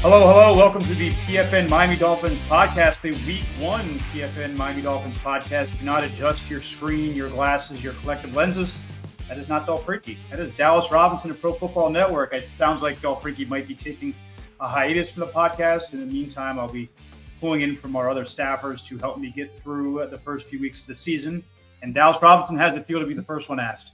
Hello, hello. Welcome to the PFN Miami Dolphins podcast, the Week 1 PFN Miami Dolphins podcast. Do not adjust your screen, your glasses, your collective lenses. That is not Del Freaky. That is Dallas Robinson of Pro Football Network. It sounds like Del Freaky might be taking a hiatus from the podcast. In the meantime, I'll be pulling in from our other staffers to help me get through the first few weeks of the season. And Dallas Robinson has the feel to be the first one asked.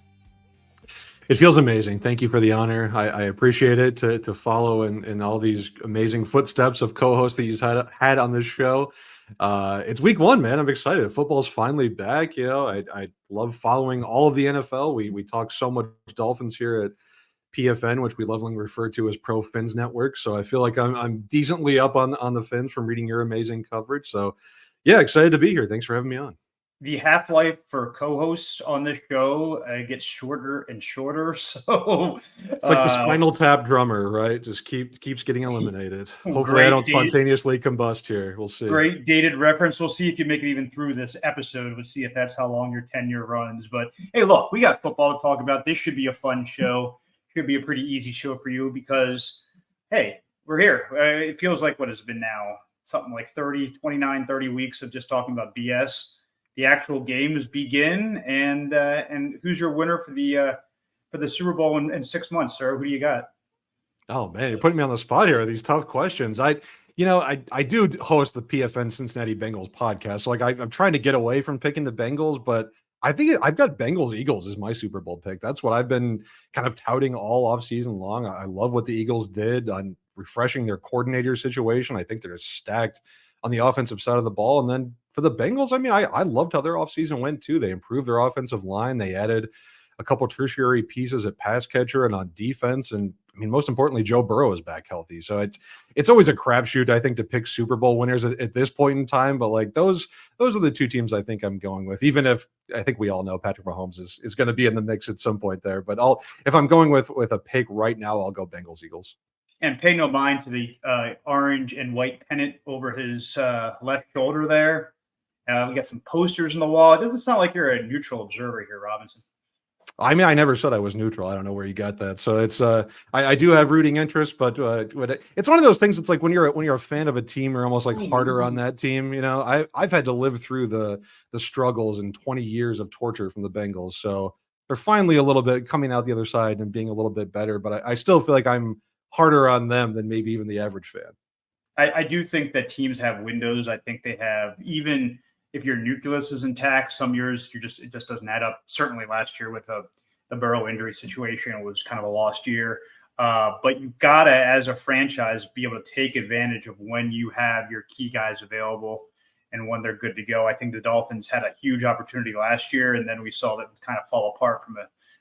It feels amazing. Thank you for the honor. I appreciate it to follow in all these amazing footsteps of co-hosts that you've had on this show. It's week 1, man. I'm excited. Football's finally back. You know, I love following all of the NFL. We talk so much Dolphins here at PFN, which we lovingly refer to as Pro Fins Network. So I feel like I'm decently up on the Fins from reading your amazing coverage. So yeah, excited to be here. Thanks for having me on. The half-life for co-hosts on this show gets shorter and shorter. So it's like the Spinal Tap drummer, right? Just keeps getting eliminated. Hopefully I don't spontaneously combust here. We'll see. Great dated reference. We'll see if you make it even through this episode. We'll see if that's how long your tenure runs. But hey, look, we got football to talk about. This should be a fun show. Should be a pretty easy show for you because, hey, we're here. It feels like what has been now? Something like 29, 30 weeks of just talking about BS. The actual games begin, and who's your winner for the Super Bowl in 6 months, sir? Who do you got? Oh man, you're putting me on the spot here with these tough questions. I do host the PFN Cincinnati Bengals podcast, so like I'm trying to get away from picking the Bengals, but I think I've got Bengals Eagles as my Super Bowl pick. That's what I've been kind of touting all off season long. I love what the Eagles did on refreshing their coordinator situation. I think they're stacked on the offensive side of the ball, and then for the Bengals, I mean, I loved how their offseason went too. They improved their offensive line. They added a couple tertiary pieces at pass catcher and on defense. And I mean, most importantly, Joe Burrow is back healthy. So it's always a crapshoot, I think, to pick Super Bowl winners at this point in time. But like those are the two teams I think I'm going with, even if I think we all know Patrick Mahomes is going to be in the mix at some point there. But if I'm going with a pick right now, I'll go Bengals Eagles. And pay no mind to the orange and white pennant over his left shoulder there. We got some posters on the wall. It doesn't sound like you're a neutral observer here, Robinson. I mean, I never said I was neutral. I don't know where you got that. So it's I do have rooting interest, but it's one of those things. It's like when you're a fan of a team, you're almost like harder on that team. You know, I've had to live through the struggles and 20 years of torture from the Bengals. So they're finally a little bit coming out the other side and being a little bit better. But I still feel like I'm harder on them than maybe even the average fan. I do think that teams have windows. I think they have, even if your nucleus is intact, some years it just doesn't add up. Certainly last year with the Burrow injury situation, it was kind of a lost year. But you gotta, as a franchise, be able to take advantage of when you have your key guys available and when they're good to go. I think the Dolphins had a huge opportunity last year, and then we saw that kind of fall apart from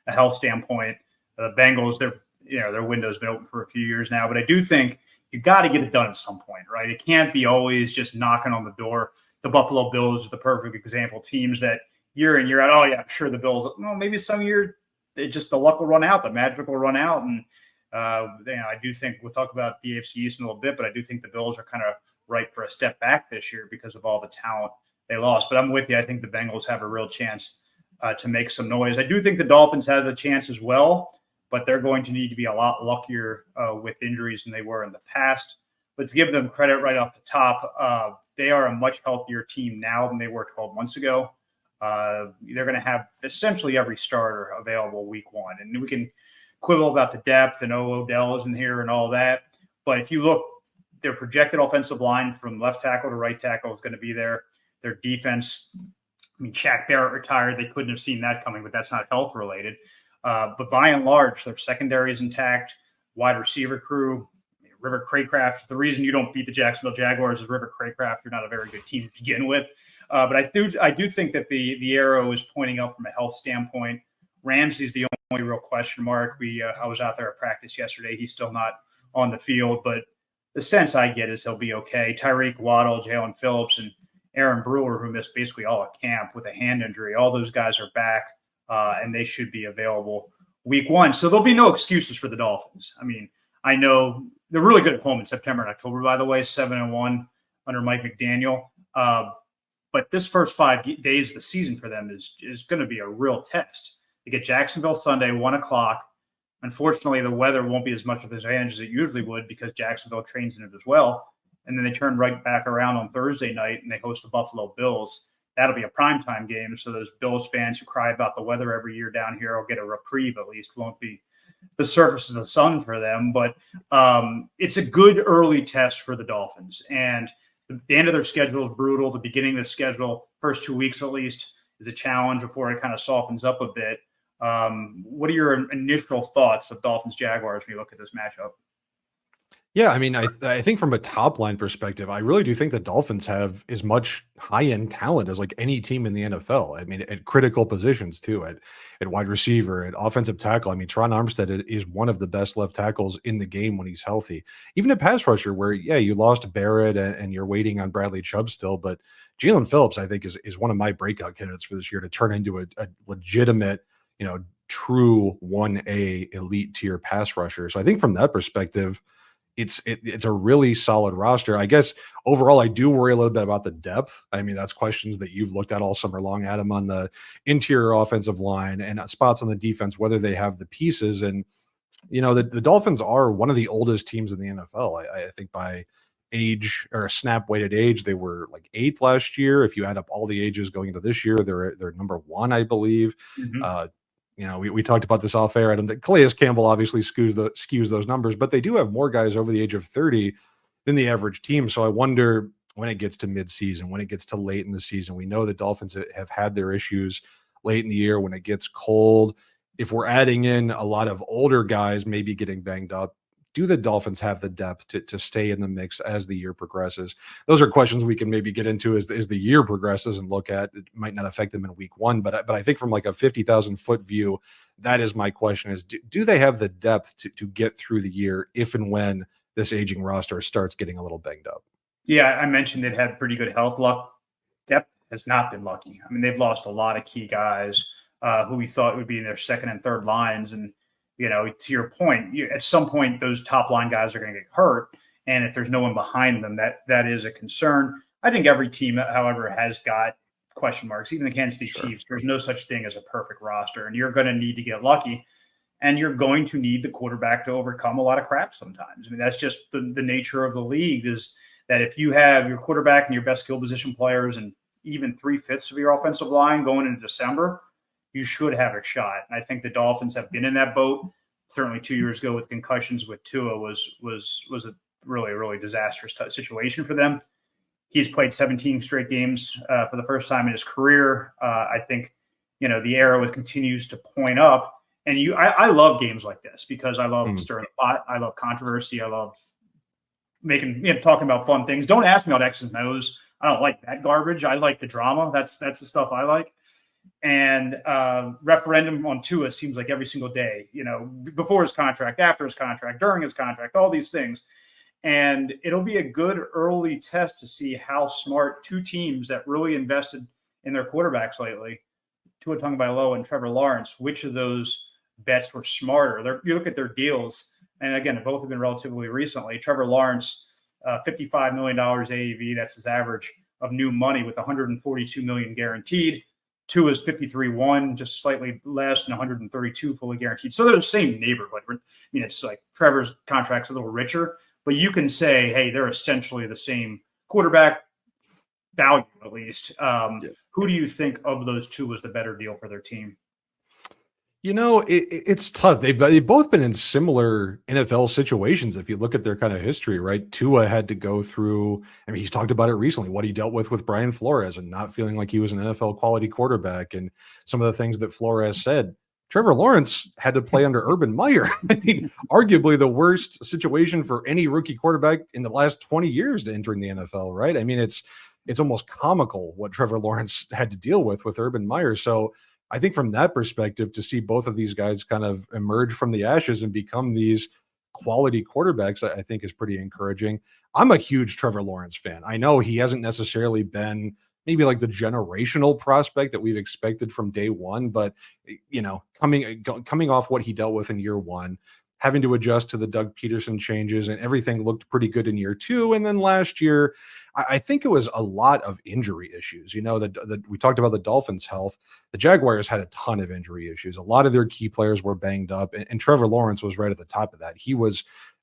a health standpoint. The Bengals, their window's been open for a few years now, but I do think you got to get it done at some point, right? It can't be always just knocking on the door. The Buffalo Bills are the perfect example. Teams that year in, year out, oh yeah, I'm sure the Bills, well, maybe some year the luck will run out, the magic will run out. And I do think we'll talk about the AFC East in a little bit, but I do think the Bills are kind of ripe for a step back this year because of all the talent they lost. But I'm with you. I think the Bengals have a real chance to make some noise. I do think the Dolphins have a chance as well, but they're going to need to be a lot luckier with injuries than they were in the past. But to give them credit right off the top, they are a much healthier team now than they were 12 months ago. They're going to have essentially every starter available week 1. And we can quibble about the depth and Odell's in here and all that. But if you look, their projected offensive line from left tackle to right tackle is going to be there. Their defense, I mean, Shaq Barrett retired. They couldn't have seen that coming, but that's not health related. But by and large, their secondary is intact. Wide receiver crew, River Craycraft. The reason you don't beat the Jacksonville Jaguars is River Craycraft. You're not a very good team to begin with. But I do think that the arrow is pointing up from a health standpoint. Ramsey's the only real question mark. I was out there at practice yesterday. He's still not on the field, but the sense I get is he'll be okay. Tyreek Waddle, Jalen Phillips, and Aaron Brewer, who missed basically all of camp with a hand injury, all those guys are back, and they should be available week 1. So there'll be no excuses for the Dolphins. I mean, I know they're really good at home in September and October, by the way, 7-1 under Mike McDaniel. But this first 5 days of the season for them is going to be a real test. They get Jacksonville Sunday, 1 o'clock. Unfortunately, the weather won't be as much of an advantage as it usually would because Jacksonville trains in it as well. And then they turn right back around on Thursday night and they host the Buffalo Bills. That'll be a primetime game. So those Bills fans who cry about the weather every year down here will get a reprieve at least. Won't be the surface of the sun for them. But it's a good early test for the Dolphins. And the end of their schedule is brutal. The beginning of the schedule, first 2 weeks at least, is a challenge before it kind of softens up a bit. What are your initial thoughts of Dolphins-Jaguars when you look at this matchup? Yeah, I mean, I think from a top line perspective, I really do think the Dolphins have as much high end talent as like any team in the NFL. I mean, at critical positions too, at wide receiver, at offensive tackle. I mean, Tron Armstead is one of the best left tackles in the game when he's healthy. Even at pass rusher, where you lost Barrett and you're waiting on Bradley Chubb still, but Jalen Phillips, I think, is one of my breakout candidates for this year to turn into a legitimate, true 1A elite tier pass rusher. So I think from that perspective, it's a really solid roster. I guess overall, I do worry a little bit about the depth. I mean, that's questions that you've looked at all summer long, Adam, on the interior offensive line and spots on the defense, whether they have the pieces. And, the Dolphins are one of the oldest teams in the NFL. I think by age or snap weighted age, they were like 8th last year. If you add up all the ages going into this year, they're number 1, I believe. Mm-hmm. We talked about this off air. Adam, that Calais Campbell obviously skews those numbers, but they do have more guys over the age of 30 than the average team. So I wonder when it gets to midseason, when it gets to late in the season, we know the Dolphins have had their issues late in the year when it gets cold. If we're adding in a lot of older guys, maybe getting banged up, do the Dolphins have the depth to stay in the mix as the year progresses? Those are questions we can maybe get into as the year progresses and look at. It might not affect them in week 1, but I think from like a 50,000 foot view, that is my question: is do they have the depth to get through the year if and when this aging roster starts getting a little banged up? Yeah, I mentioned they've had pretty good health luck. Depth has not been lucky. I mean, they've lost a lot of key guys who we thought would be in their second and third lines. And to your point, at some point, those top line guys are going to get hurt. And if there's no one behind them, that is a concern. I think every team, however, has got question marks. Even the Kansas City Chiefs, there's no such thing as a perfect roster. And you're going to need to get lucky. And you're going to need the quarterback to overcome a lot of crap sometimes. I mean, that's just the nature of the league, is that if you have your quarterback and your best skill position players and even 3/5 of your offensive line going into December, you should have a shot. And I think the Dolphins have been in that boat. Certainly 2 years ago with concussions with Tua was a really, really disastrous situation for them. He's played 17 straight games for the first time in his career. I think, the arrow continues to point up. And I love games like this because I love stirring the pot. I love controversy. I love talking about fun things. Don't ask me about X's and O's. I don't like that garbage. I like the drama. That's the stuff I like. And referendum on Tua seems like every single day, before his contract, after his contract, during his contract, all these things. And it'll be a good early test to see how smart two teams that really invested in their quarterbacks lately, Tua Tagovailoa and Trevor Lawrence, which of those bets were smarter. You look at their deals, and again, both have been relatively recently. Trevor Lawrence, $55 million AAV, that's his average of new money, with $142 million guaranteed. Tua's 53-1, just slightly less than 132 fully guaranteed. So they're the same neighborhood. I mean, it's like Trevor's contract's a little richer, but you can say, hey, they're essentially the same quarterback value, at least. Who do you think of those two was the better deal for their team? It's tough. They've both been in similar NFL situations. If you look at their kind of history, right? Tua had to go through, he's talked about it recently, what he dealt with Brian Flores and not feeling like he was an NFL quality quarterback and some of the things that Flores said. Trevor Lawrence had to play under Urban Meyer. Arguably the worst situation for any rookie quarterback in the last 20 years to entering the NFL, right? I mean, it's almost comical what Trevor Lawrence had to deal with Urban Meyer. So I think from that perspective, to see both of these guys kind of emerge from the ashes and become these quality quarterbacks, I think is pretty encouraging. I'm a huge Trevor Lawrence fan. I know he hasn't necessarily been maybe like the generational prospect that we've expected from day one, but coming off what he dealt with in year one, having to adjust to the Doug Peterson changes, and everything looked pretty good in year 2. And then last year, I think it was a lot of injury issues. We talked about the Dolphins' health. The Jaguars had a ton of injury issues. A lot of their key players were banged up, and Trevor Lawrence was right at the top of that.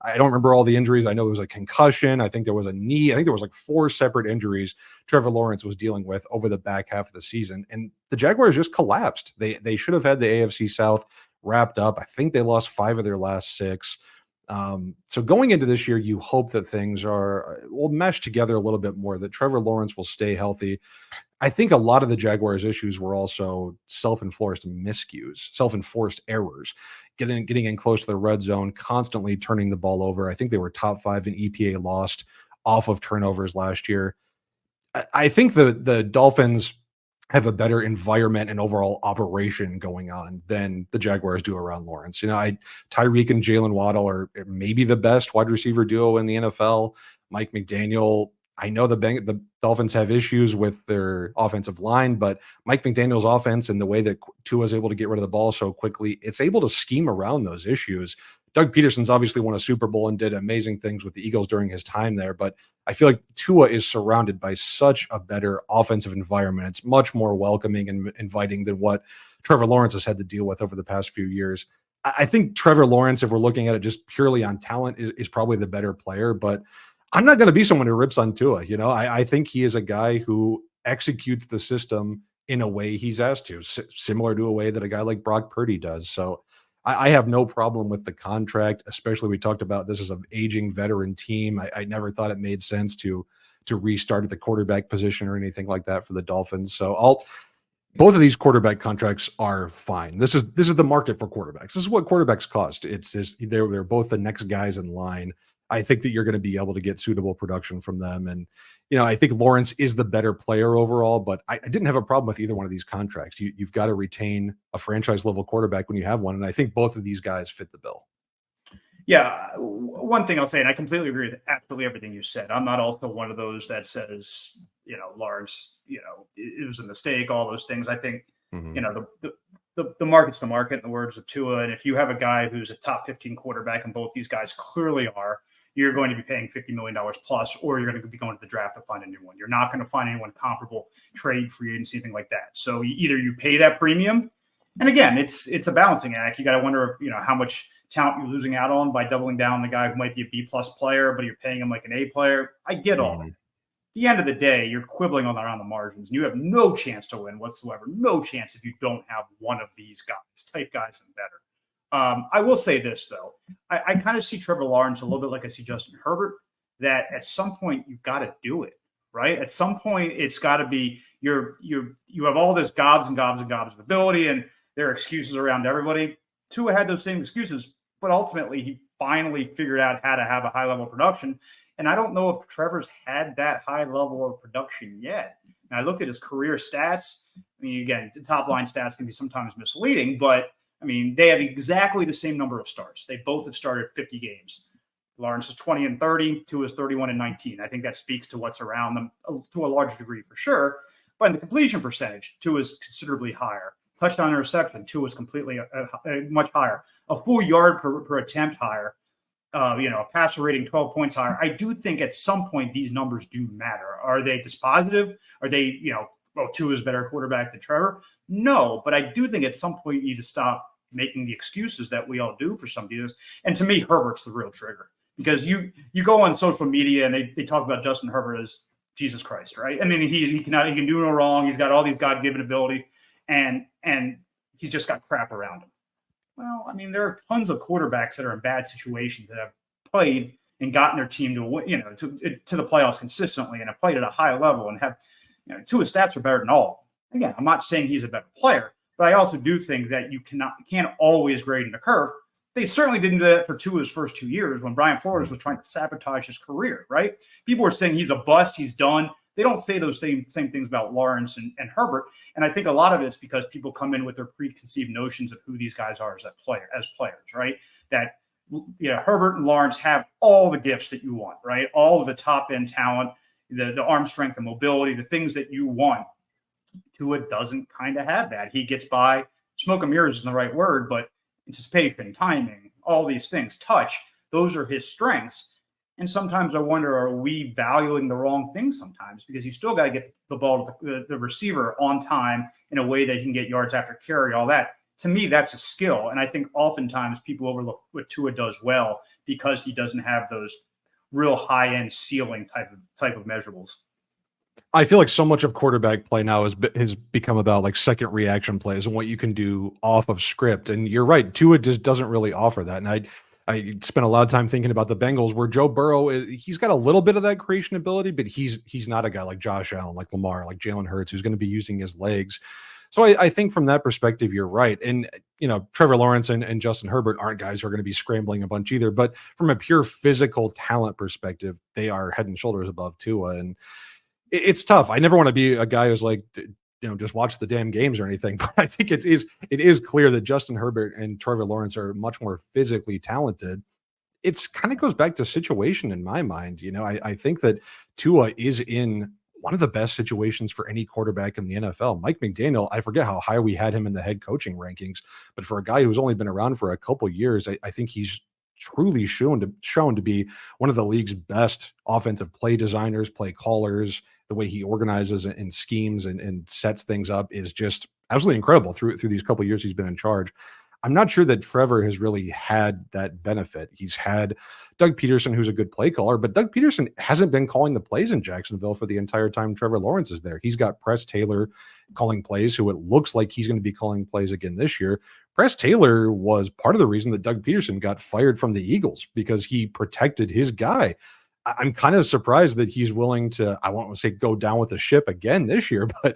I don't remember all the injuries. I know there was a concussion. I think there was a knee. I think there was like 4 separate injuries Trevor Lawrence was dealing with over the back half of the season. And the Jaguars just collapsed. They should have had the AFC South wrapped up. I think they lost 5 of their last 6. So going into this year, you hope that things will mesh together a little bit more, that Trevor Lawrence will stay healthy. I think a lot of the Jaguars' issues were also self-enforced errors, getting in close to the red zone, constantly turning the ball over. I think they were top 5 in EPA lost off of turnovers last year. I think the Dolphins have a better environment and overall operation going on than the Jaguars do around Lawrence. Tyreek and Jalen Waddle are maybe the best wide receiver duo in the NFL. Mike McDaniel, I know the Dolphins have issues with their offensive line, but Mike McDaniel's offense and the way that Tua is able to get rid of the ball so quickly, it's able to scheme around those issues. Doug Peterson's obviously won a Super Bowl and did amazing things with the Eagles during his time there, but I feel like Tua is surrounded by such a better offensive environment. It's much more welcoming and inviting than what Trevor Lawrence has had to deal with over the past few years. I think Trevor Lawrence, if we're looking at it just purely on talent, is probably the better player, but I'm not going to be someone who rips on Tua. I think he is a guy who executes the system in a way he's asked to, similar to a way that a guy like Brock Purdy does. So I have no problem with the contract, especially we talked about this as an aging veteran team. I never thought it made sense to restart at the quarterback position or anything like that for the Dolphins. So both of these quarterback contracts are fine. This is the market for quarterbacks. This is what quarterbacks cost. They're both the next guys in line. I think that you're going to be able to get suitable production from them. And, I think Lawrence is the better player overall, but I didn't have a problem with either one of these contracts. You've got to retain a franchise level quarterback when you have one. And I think both of these guys fit the bill. Yeah. One thing I'll say, and I completely agree with absolutely everything you said. I'm not also one of those that says, Lawrence, it was a mistake, all those things. I think, the market's the market, in the words of Tua. And if you have a guy who's a top 15 quarterback, and both these guys clearly are, you're going to be paying $50 million plus, or you're going to be going to the draft to find a new one. You're not going to find anyone comparable, trade, free agency, anything like that. So either you pay that premium, and again, it's a balancing act. You got to wonder, how much talent you're losing out on by doubling down on the guy who might be a B+ player, but you're paying him like an A player. I get all that. At the end of the day, you're quibbling around the margins, and you have no chance to win whatsoever. No chance if you don't have one of these type guys and better. I will say this, though. I kind of see Trevor Lawrence a little bit like I see Justin Herbert, that at some point you got to do it, right? At some point it's got to be you have all this gobs and gobs and gobs of ability, and there are excuses around everybody. Tua had those same excuses, but ultimately he finally figured out how to have a high level of production. And I don't know if Trevor's had that high level of production yet. And I looked at his career stats. I mean, again, the top line stats can be sometimes misleading, but I mean, they have exactly the same number of starts. They both have started 50 games. Lawrence is 20-30, Tua is 31-19. I think that speaks to what's around them to a large degree for sure. But in the completion percentage, Tua is considerably higher. Touchdown interception, Tua is completely much higher. A full yard per attempt higher. A passer rating 12 points higher. I do think at some point these numbers do matter. Are they dispositive? Are they, Tua is a better quarterback than Trevor? No, but I do think at some point you need to stop making the excuses that we all do for some of these. And to me, Herbert's the real trigger, because you go on social media and they talk about Justin Herbert as Jesus Christ, right? I mean, he can do no wrong. He's got all these God-given ability, and he's just got crap around him. Well, I mean, there are tons of quarterbacks that are in bad situations that have played and gotten their team to the playoffs consistently and have played at a high level and have, Tua's stats are better than all. Again, I'm not saying he's a better player, but I also do think that you can't always grade in the curve. They certainly didn't do that for Tua's first 2 years when Brian Flores was trying to sabotage his career, right? People were saying he's a bust, he's done. They don't say those same things about Lawrence and Herbert. And I think a lot of it's because people come in with their preconceived notions of who these guys are as players, right? That, Herbert and Lawrence have all the gifts that you want, right? All of the top end talent, the arm strength, the mobility, the things that you want. Tua doesn't kind of have that. He gets by. Smoke and mirrors isn't the right word, but anticipation, timing, all these things, touch, those are his strengths. And sometimes I wonder, are we valuing the wrong things sometimes? Because you still got to get the ball to the receiver on time in a way that he can get yards after carry, all that. To me, that's a skill. And I think oftentimes people overlook what Tua does well because he doesn't have those real high-end ceiling type of measurables. I feel like so much of quarterback play now has become about like second reaction plays and what you can do off of script. And you're right, Tua just doesn't really offer that. And I spent a lot of time thinking about the Bengals, where Joe Burrow he's got a little bit of that creation ability, but he's not a guy like Josh Allen, like Lamar, like Jalen Hurts, who's going to be using his legs. So I think from that perspective, you're right. And, Trevor Lawrence and Justin Herbert aren't guys who are going to be scrambling a bunch either. But from a pure physical talent perspective, they are head and shoulders above Tua. And it's tough. I never want to be a guy who's like, just watch the damn games or anything. But I think it is clear that Justin Herbert and Trevor Lawrence are much more physically talented. It's kind of goes back to situation in my mind. I think that Tua is in one of the best situations for any quarterback in the NFL. Mike McDaniel, I forget how high we had him in the head coaching rankings, but for a guy who's only been around for a couple years, I think he's truly shown to be one of the league's best offensive play designers, play callers. The way he organizes and schemes and sets things up is just absolutely incredible through these couple of years he's been in charge. I'm not sure that Trevor has really had that benefit. He's had Doug Peterson, who's a good play caller, but Doug Peterson hasn't been calling the plays in Jacksonville for the entire time Trevor Lawrence is there. He's got Press Taylor calling plays, who it looks like he's going to be calling plays again this year. Press Taylor was part of the reason that Doug Peterson got fired from the Eagles, because he protected his guy. I'm kind of surprised that he's willing to, I won't say go down with the ship again this year, but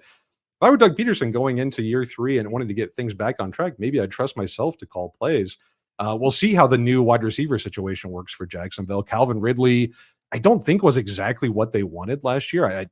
if I were Doug Peterson going into year 3 and wanting to get things back on track, maybe I'd trust myself to call plays. We'll see how the new wide receiver situation works for Jacksonville. Calvin Ridley, I don't think was exactly what they wanted last year. I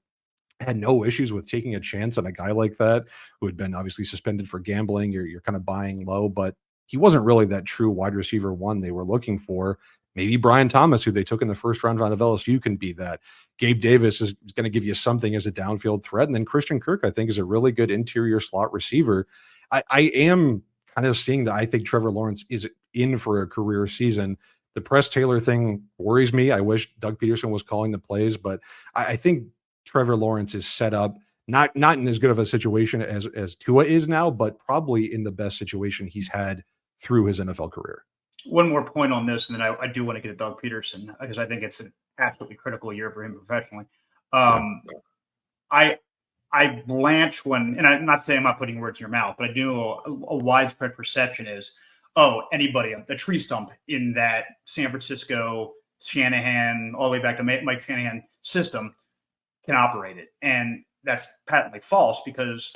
had no issues with taking a chance on a guy like that who had been obviously suspended for gambling. You're kind of buying low, but he wasn't really that true wide receiver one they were looking for. Maybe Brian Thomas, who they took in the first round out of LSU, can be that. Gabe Davis is going to give you something as a downfield threat. And then Christian Kirk, I think, is a really good interior slot receiver. I am kind of seeing that I think Trevor Lawrence is in for a career season. The Press Taylor thing worries me. I wish Doug Peterson was calling the plays, but I think Trevor Lawrence is set up not in as good of a situation as Tua is now, but probably in the best situation he's had through his NFL career. One more point on this, and then I do want to get to Doug Peterson because I think it's an absolutely critical year for him professionally. I blanch when, and I'm not saying I'm not putting words in your mouth, but I do a widespread perception is, anybody, the tree stump in that San Francisco, Shanahan, all the way back to Mike Shanahan system can operate it. And that's patently false because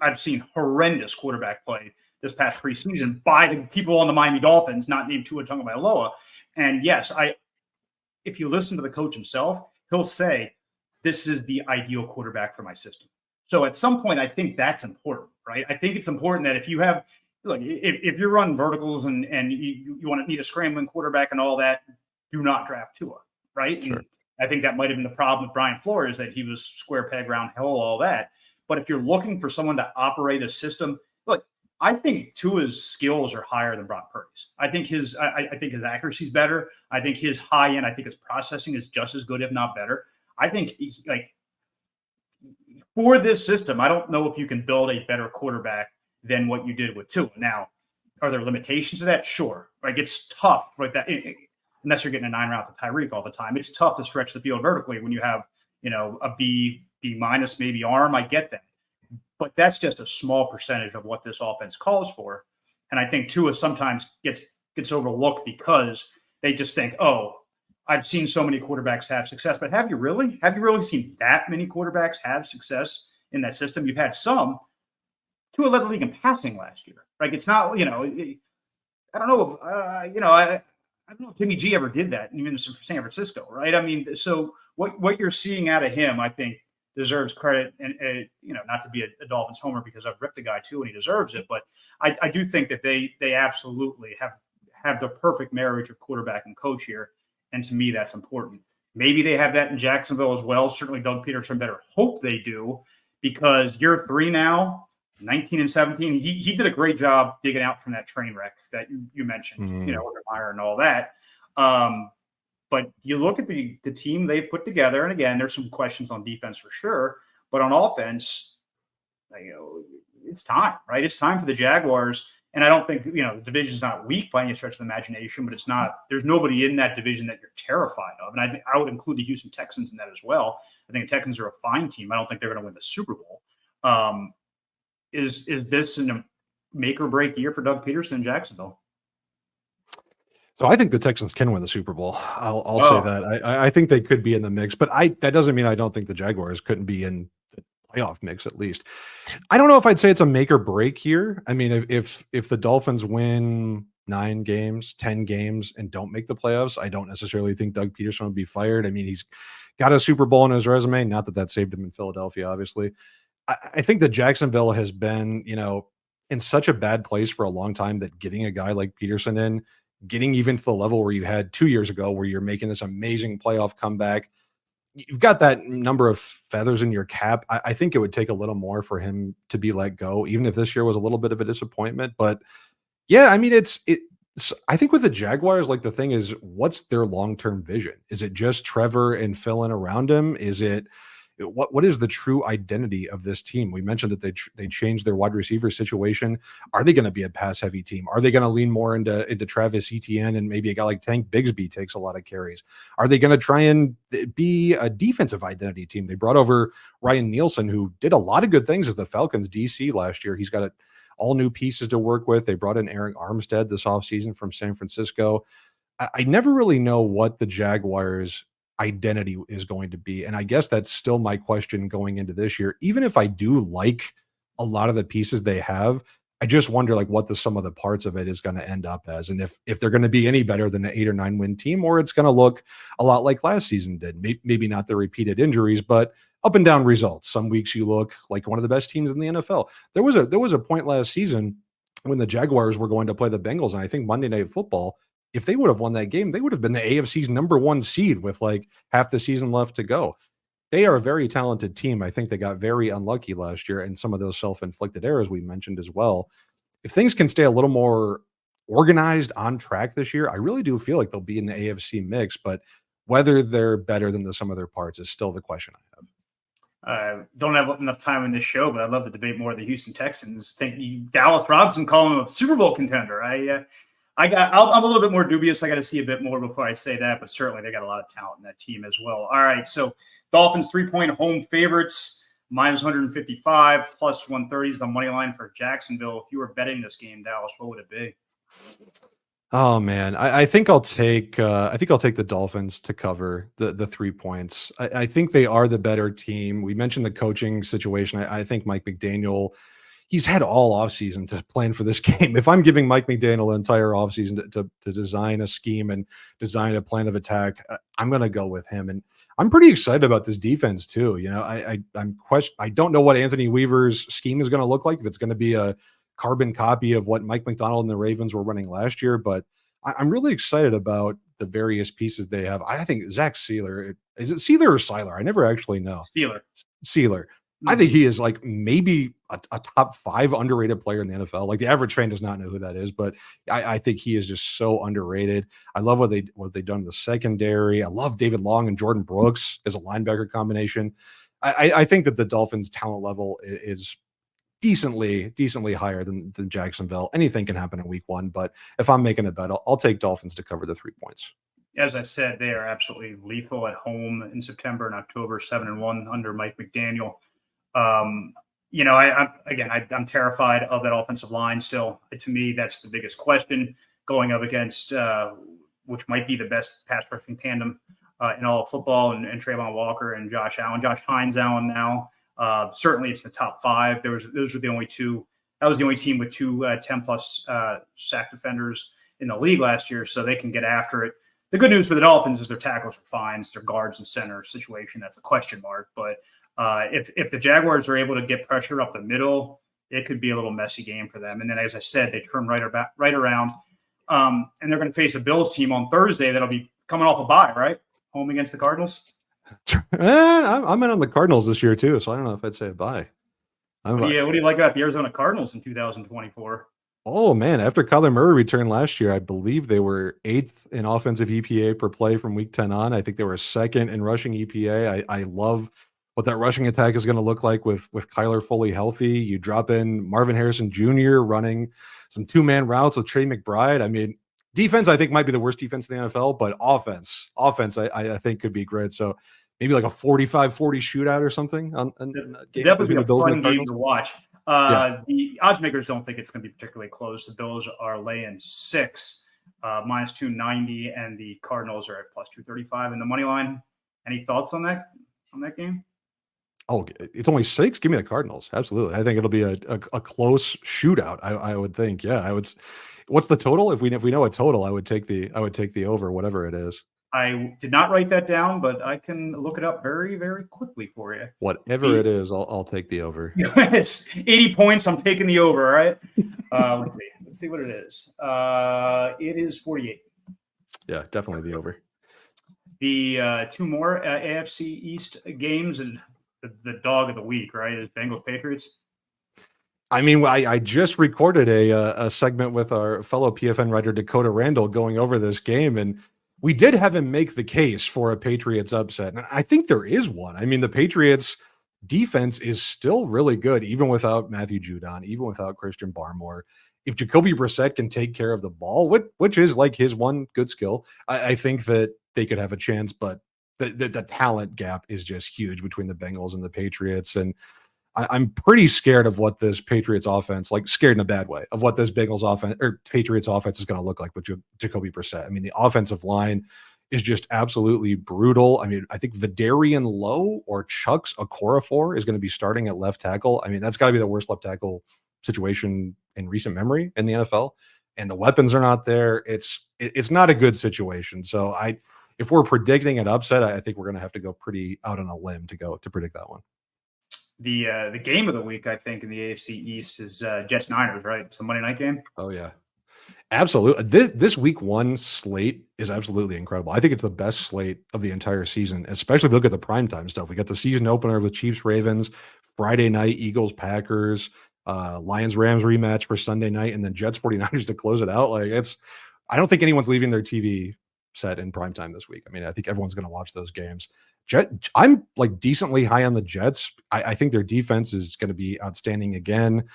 I've seen horrendous quarterback play this past preseason by the people on the Miami Dolphins, not named Tua Tagovailoa. And yes, if you listen to the coach himself, he'll say, this is the ideal quarterback for my system. So at some point, I think that's important, right? I think it's important that if you have, look, if you're running verticals and you need a scrambling quarterback and all that, do not draft Tua, right? Sure. And I think that might have been the problem with Brian Flores, that he was square peg round hole, all that. But if you're looking for someone to operate a system, look, I think Tua's skills are higher than Brock Purdy's. I think his accuracy is better. I think his high end, I think his processing is just as good, if not better. I think for this system, I don't know if you can build a better quarterback than what you did with Tua. Now, are there limitations to that? Sure. Like, it's tough like that. Unless you're getting a 9 route to Tyreek all the time, it's tough to stretch the field vertically when you have, a B minus maybe arm. I get that. But that's just a small percentage of what this offense calls for. And I think Tua sometimes gets overlooked because they just think, I've seen so many quarterbacks have success. But have you really? Have you really seen that many quarterbacks have success in that system? You've had some. Tua led the league in passing last year. Like, it's not, I don't know. I don't know if Jimmy G ever did that, even in San Francisco, right? I mean, so what you're seeing out of him, I think, deserves credit, and not to be a Dolphins homer because I've ripped the guy too and he deserves it, but I do think that they absolutely have the perfect marriage of quarterback and coach here, and to me that's important. Maybe they have that in Jacksonville as well. Certainly Doug Peterson better hope they do, because year 3 now, 19 and 17. He did a great job digging out from that train wreck that you mentioned, Meyer and all that. But you look at the team they put together, and again, there's some questions on defense for sure, but on offense, it's time, right? It's time for the Jaguars. And I don't think, the division's not weak by any stretch of the imagination, but there's nobody in that division that you're terrified of. And I think I would include the Houston Texans in that as well. I think the Texans are a fine team. I don't think they're going to win the Super Bowl. Is this a make or break year for Doug Peterson in Jacksonville? So I think the Texans can win the Super Bowl. I'll say that. I think they could be in the mix, but that doesn't mean I don't think the Jaguars couldn't be in the playoff mix at least. I don't know if I'd say it's a make or break year. I mean, if the Dolphins win 9 games, 10 games, and don't make the playoffs, I don't necessarily think Doug Peterson would be fired. I mean, he's got a Super Bowl on his resume. Not that saved him in Philadelphia, obviously. I think that Jacksonville has been, in such a bad place for a long time that getting a guy like Peterson in, getting even to the level where you had 2 years ago, where you're making this amazing playoff comeback, you've got that number of feathers in your cap. I think it would take a little more for him to be let go, even if this year was a little bit of a disappointment. But yeah, I mean, I think with the Jaguars, the thing is, what's their long-term vision? Is it just Trevor and fill in around him? Is it what is the true identity of this team? We mentioned that they changed their wide receiver situation. Are they going to be a pass-heavy team? Are they going to lean more into Travis Etienne, and maybe a guy like Tank Bigsby takes a lot of carries? Are they going to try and be a defensive identity team? They brought over Ryan Nielsen, who did a lot of good things as the Falcons DC last year. He's got all new pieces to work with. They brought in Eric Armstead this offseason from San Francisco. I never really know what the Jaguars' identity is going to be, and I guess that's still my question going into this year. Even if I do like a lot of the pieces they have, I just wonder what the sum of the parts of it is going to end up as, and if they're going to be any better than an 8 or 9 win team, or it's going to look a lot like last season did. Maybe not the repeated injuries, but up and down results. Some weeks you look like one of the best teams in the NFL. There was a point last season when the Jaguars were going to play the Bengals, and I think Monday Night Football, if they would have won that game, they would have been the AFC's number 1 seed with half the season left to go. They are a very talented team. I think they got very unlucky last year, and some of those self-inflicted errors we mentioned as well. If things can stay a little more organized, on track this year, I really do feel like they'll be in the AFC mix, but whether they're better than the sum of their parts is still the question I have. Don't have enough time in this show, but I'd love to debate more of the Houston Texans. Think Dallas Robinson calling him a Super Bowl contender. I'm a little bit more dubious. I got to see a bit more before I say that, but certainly they got a lot of talent in that team as well. All right, so Dolphins 3-point home favorites, minus 155, plus 130 is the money line for Jacksonville. If you were betting this game, Dallas, what would it be? Oh man, I think I'll take the Dolphins to cover the 3 points. I think they are the better team. We mentioned the coaching situation. I think Mike McDaniel, he's had all offseason to plan for this game. If I'm giving Mike McDaniel an entire offseason to design a scheme and design a plan of attack, I'm going to go with him. And I'm pretty excited about this defense too. I don't know what Anthony Weaver's scheme is going to look like, if it's going to be a carbon copy of what Mike McDonald and the Ravens were running last year, but I'm really excited about the various pieces they have. I think Zach Sealer, is it Sealer or Seiler? I never actually know. Sealer. I think he is maybe a top 5 underrated player in the NFL. The average fan does not know who that is, but I think he is just so underrated. I love what they've done in the secondary. I love David Long and Jordan Brooks as a linebacker combination. I think that the Dolphins' talent level is decently higher than Jacksonville. Anything can happen in week 1, but if I'm making a bet, I'll take Dolphins to cover the 3 points. As I said, they are absolutely lethal at home in September and October, 7-1 under Mike McDaniel. I'm terrified of that offensive line still. To me, that's the biggest question going up against which might be the best pass rushing tandem in all of football, and Trayvon Walker and Josh Allen. Josh Hines Allen now. Certainly it's the top 5. Those were the only 2. That was the only team with 2 10-plus sack defenders in the league last year, so they can get after it. The good news for the Dolphins is their tackles are fine. It's their guards and center situation that's a question mark. But if the Jaguars are able to get pressure up the middle, it could be a little messy game for them. And then, as I said, they turn right around, and they're going to face a Bills team on Thursday that'll be coming off a bye, right? Home against the Cardinals. I'm in on the Cardinals this year too, so I don't know if I'd say a bye. What do you like about the Arizona Cardinals in 2024? Oh man, after Kyler Murray returned last year, I believe they were 8th in offensive EPA per play from week 10 on. I think they were 2nd in rushing EPA. I love what that rushing attack is going to look like with Kyler fully healthy. You drop in Marvin Harrison Jr. running some two-man routes with Trey McBride. I mean, defense I think might be the worst defense in the NFL, but offense I think could be great. So maybe like a 45-40 shootout or something on game Definitely between the a Bills and fun the game Cardinals. to watch. Yeah. The odds makers don't think it's going to be particularly close. The Bills are laying 6, minus 290, and the Cardinals are at plus 235 in the money line. Any thoughts on that game? Oh, it's only 6. Give me the Cardinals. Absolutely. I think it'll be a close shootout. I would think. Yeah, I would. What's the total? If we know a total, I would take the over, whatever it is. I did not write that down, but I can look it up very, very quickly for you. Whatever it is, I'll take the over. It's 80 points. I'm taking the over. All right. Let's see what it is. It is 48. Yeah, definitely the over. The 2 more AFC East games, and the dog of the week, right, is Bengals Patriots. I mean, I just recorded a segment with our fellow PFN writer Dakota Randall going over this game, and we did have him make the case for a Patriots upset. And I think there is one. I mean, the Patriots defense is still really good, even without Matthew Judon, even without Christian Barmore. If Jacoby Brissett can take care of the ball, which is like his one good skill, I think that they could have a chance. But the talent gap is just huge between the Bengals and the Patriots. And I'm pretty scared of what this Patriots offense, like scared in a bad way, of what this Bengals offense or Patriots offense is going to look like with Jacoby Brissett. I mean, the offensive line is just absolutely brutal. I mean, I think Vidarian Lowe or Chucks Okorafor is going to be starting at left tackle. I mean, that's got to be the worst left tackle situation in recent memory in the NFL. And the weapons are not there. It's not a good situation. So if we're predicting an upset, I think we're going to have to go pretty out on a limb to predict that one. The game of the week, I think, in the AFC East is Jets Niners, right? It's the Monday night game. Oh yeah, absolutely. This week 1 slate is absolutely incredible. I think it's the best slate of the entire season, especially if you look at the primetime stuff. We got the season opener with Chiefs Ravens, Friday night Eagles Packers, Lions Rams rematch for Sunday night, and then Jets 49ers to close it out. I don't think anyone's leaving their TV set in primetime this week. I mean, I think everyone's going to watch those games. I'm like decently high on the Jets. I think their defense is going to be outstanding again.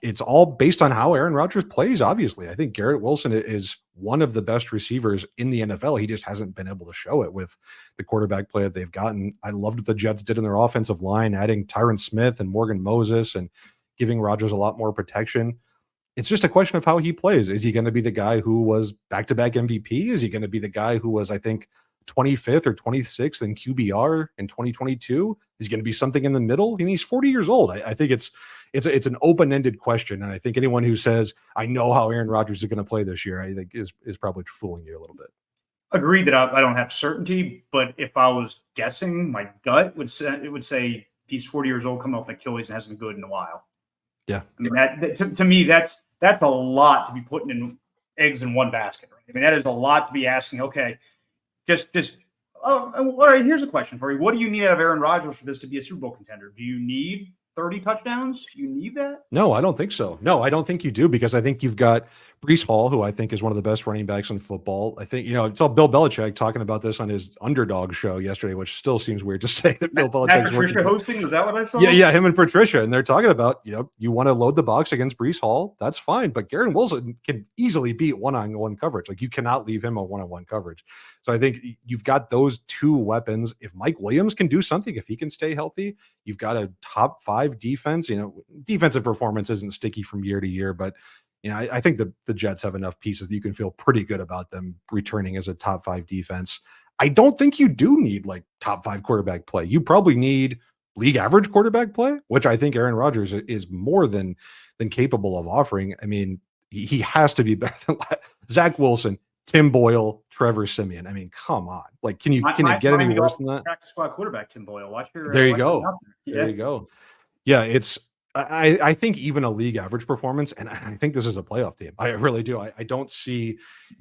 It's all based on how Aaron Rodgers plays, obviously. I think Garrett Wilson is one of the best receivers in the NFL. He just hasn't been able to show it with the quarterback play that they've gotten. I loved what the Jets did in their offensive line, adding Tyron Smith and Morgan Moses and giving Rodgers a lot more protection. It's just a question of how he plays. Is he going to be the guy who was back-to-back MVP? Is he going to be the guy who was, I think, 25th or 26th in QBR in 2022? Is he going to be something in the middle? I mean, he's 40 years old. I think it's an open-ended question, and I think anyone who says, I know how Aaron Rodgers is going to play this year, I think is probably fooling you a little bit. Agreed that I don't have certainty, but if I was guessing, my gut would say he's 40 years old, coming off an Achilles, and hasn't been good in a while. Yeah. I mean, that to me, that's a lot to be putting in eggs in one basket. Right? I mean, that is a lot to be asking. Okay, all right, here's a question for you. What do you need out of Aaron Rodgers for this to be a Super Bowl contender? Do you need 30 touchdowns? Do you need that? No, I don't think so. No, I don't think you do, because I think you've got Breece Hall, who I think is one of the best running backs in football. I think, it's all Bill Belichick talking about this on his Underdog show yesterday, which still seems weird to say that Bill Belichick is Patricia hosting. Was that what I saw? Yeah, him and Patricia. And they're talking about, you want to load the box against Breece Hall. That's fine. But Garrett Wilson can easily beat one-on-one coverage. Like, you cannot leave him on one-on-one coverage. So I think you've got those two weapons. If Mike Williams can do something, if he can stay healthy, you've got a top 5 defense. Defensive performance isn't sticky from year to year, but I think the Jets have enough pieces that you can feel pretty good about them returning as a top 5 defense. I don't think you do need like top 5 quarterback play. You probably need league average quarterback play, which I think Aaron Rodgers is more than capable of offering. I mean, he has to be better than Zach Wilson, Tim Boyle, Trevor Siemian. I mean, come on. Like, can it get any worse than that? Practice squad quarterback Tim Boyle. Watch your. There you go. Yeah. There you go. Yeah, I think even a league average performance, and I think this is a playoff team. I really do. I don't see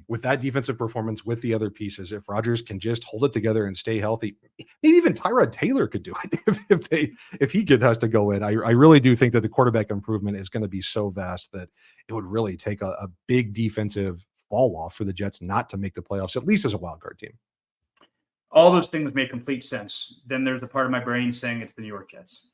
with that defensive performance with the other pieces, if Rodgers can just hold it together and stay healthy, maybe even Tyrod Taylor could do it if he has to go in. I really do think that the quarterback improvement is going to be so vast that it would really take a big defensive fall off for the Jets not to make the playoffs, at least as a wild card team. All those things make complete sense. Then there's the part of my brain saying it's the New York Jets.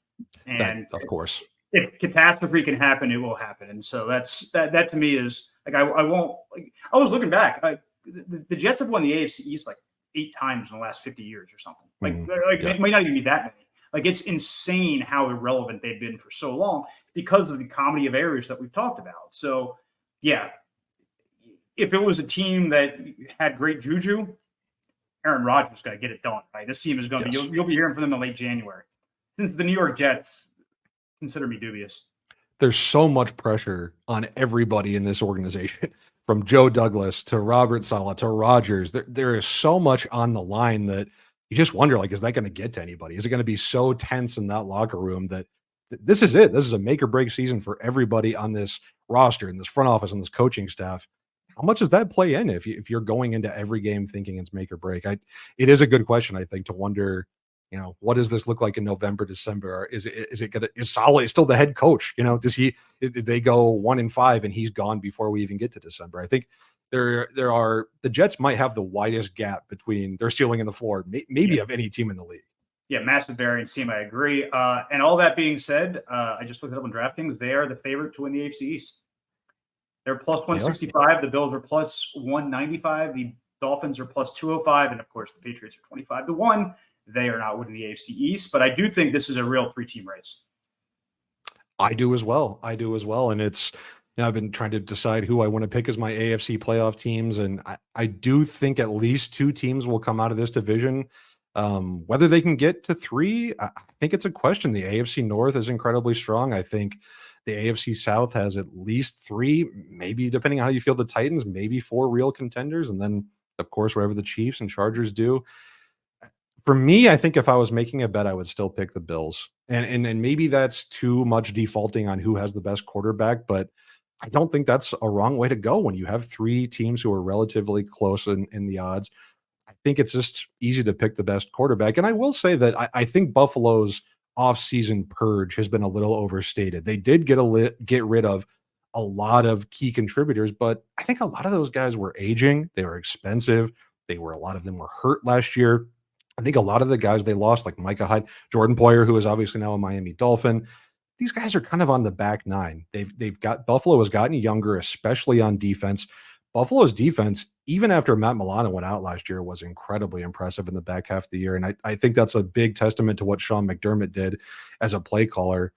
And that, of course, if catastrophe can happen, it will happen. And so that to me is like, I won't, like, I was looking back. The Jets have won the AFC East like 8 times in the last 50 years or something. It might not even be that many. Like, it's insane how irrelevant they've been for so long because of the comedy of errors that we've talked about. So yeah, if it was a team that had great juju, Aaron Rodgers is going to get it done. Right? This team is going to be, you'll be hearing from them in late January. Since the New York Jets, consider me dubious. There's so much pressure on everybody in this organization, from Joe Douglas to Robert Saleh to Rodgers. There is so much on the line that you just wonder, like, is that going to get to anybody? Is it going to be so tense in that locker room that this is it? This is a make or break season for everybody on this roster, in this front office, and this coaching staff. How much does that play in if you're going into every game thinking it's make or break? It is a good question, I think, to wonder, what does this look like in November, December? Is Saleh still the head coach? Did they go 1-5 and he's gone before we even get to December? I think the Jets might have the widest gap between their ceiling and the floor, maybe of any team in the league. Yeah, massive variance team. I agree. And all that being said, I just looked it up on DraftKings. They are the favorite to win the AFC East. They're plus 165. The Bills are plus 195. The Dolphins are plus 205. And of course, the Patriots are 25-1. They are not winning the AFC East. But I do think this is a real 3-team race. I do as well. And it's, I've been trying to decide who I want to pick as my AFC playoff teams. And I do think at least 2 teams will come out of this division. Whether they can get to 3, I think it's a question. The AFC North is incredibly strong. I think the AFC South has at least 3, maybe depending on how you feel, the Titans, maybe 4 real contenders. And then, of course, wherever the Chiefs and Chargers do. For me, I think if I was making a bet, I would still pick the Bills. And maybe that's too much defaulting on who has the best quarterback, but I don't think that's a wrong way to go when you have 3 teams who are relatively close in the odds. I think it's just easy to pick the best quarterback. And I will say that I think Buffalo's offseason purge has been a little overstated. They did get rid of a lot of key contributors, but I think a lot of those guys were aging. They were expensive. A lot of them were hurt last year. I think a lot of the guys they lost, like Micah Hyde, Jordan Poyer, who is obviously now a Miami Dolphin, these guys are kind of on the back 9. Buffalo has gotten younger, especially on defense. Buffalo's defense, even after Matt Milano went out last year, was incredibly impressive in the back half of the year. And I think that's a big testament to what Sean McDermott did as a play caller.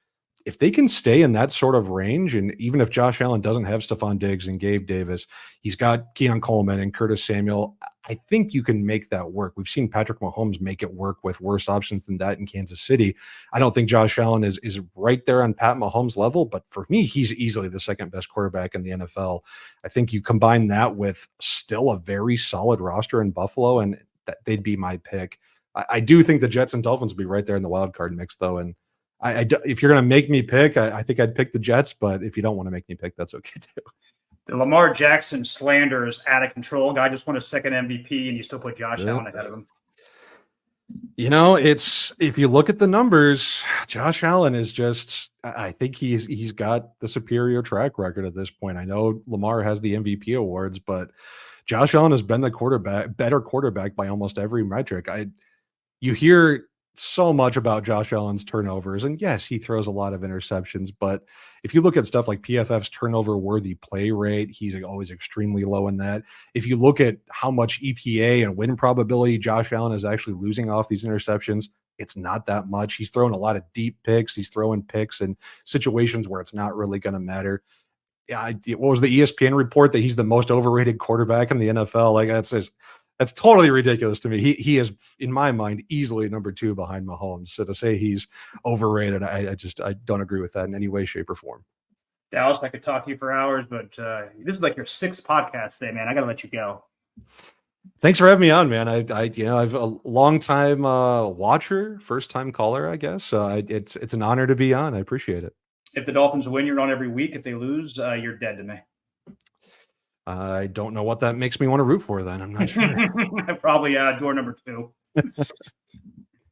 If they can stay in that sort of range, and even if Josh Allen doesn't have Stephon Diggs and Gabe Davis, he's got Keon Coleman and Curtis Samuel, I think you can make that work. We've seen Patrick Mahomes make it work with worse options than that in Kansas City. I don't think Josh Allen is right there on Pat Mahomes' level, but for me, he's easily the second best quarterback in the NFL. I think you combine that with still a very solid roster in Buffalo, and they'd be my pick. I do think the Jets and Dolphins will be right there in the wild card mix, though, and if you're going to make me pick, I think I'd pick the Jets, but if you don't want to make me pick, that's okay too. The Lamar Jackson slander is out of control. Guy just won a second MVP, and you still put Josh Allen ahead of him. If you look at the numbers, Josh Allen is just, I think he's got the superior track record at this point. I know Lamar has the MVP awards, but Josh Allen has been the better quarterback by almost every metric. You hear so much about Josh Allen's turnovers, and yes, he throws a lot of interceptions, but if you look at stuff like PFF's turnover worthy play rate, he's always extremely low in that. If you look at how much EPA and win probability Josh Allen is actually losing off these interceptions, it's not that much. He's throwing a lot of deep picks. He's throwing picks in situations where it's not really going to matter. What was the ESPN report that he's the most overrated quarterback in the NFL? Like, that's totally ridiculous to me. He is, in my mind, easily number 2 behind Mahomes. So to say he's overrated, I don't agree with that in any way, shape, or form. Dallas, I could talk to you for hours, but this is like your 6th podcast today, man. I got to let you go. Thanks for having me on, man. I've a long time watcher, first time caller, I guess. It's an honor to be on. I appreciate it. If the Dolphins win, you're on every week. If they lose, you're dead to me. I don't know what that makes me want to root for then. I'm not sure. Probably door number 2.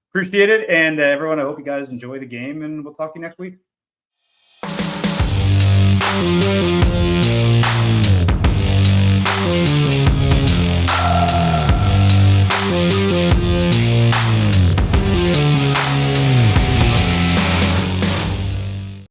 Appreciate it. And everyone, I hope you guys enjoy the game, and we'll talk to you next week.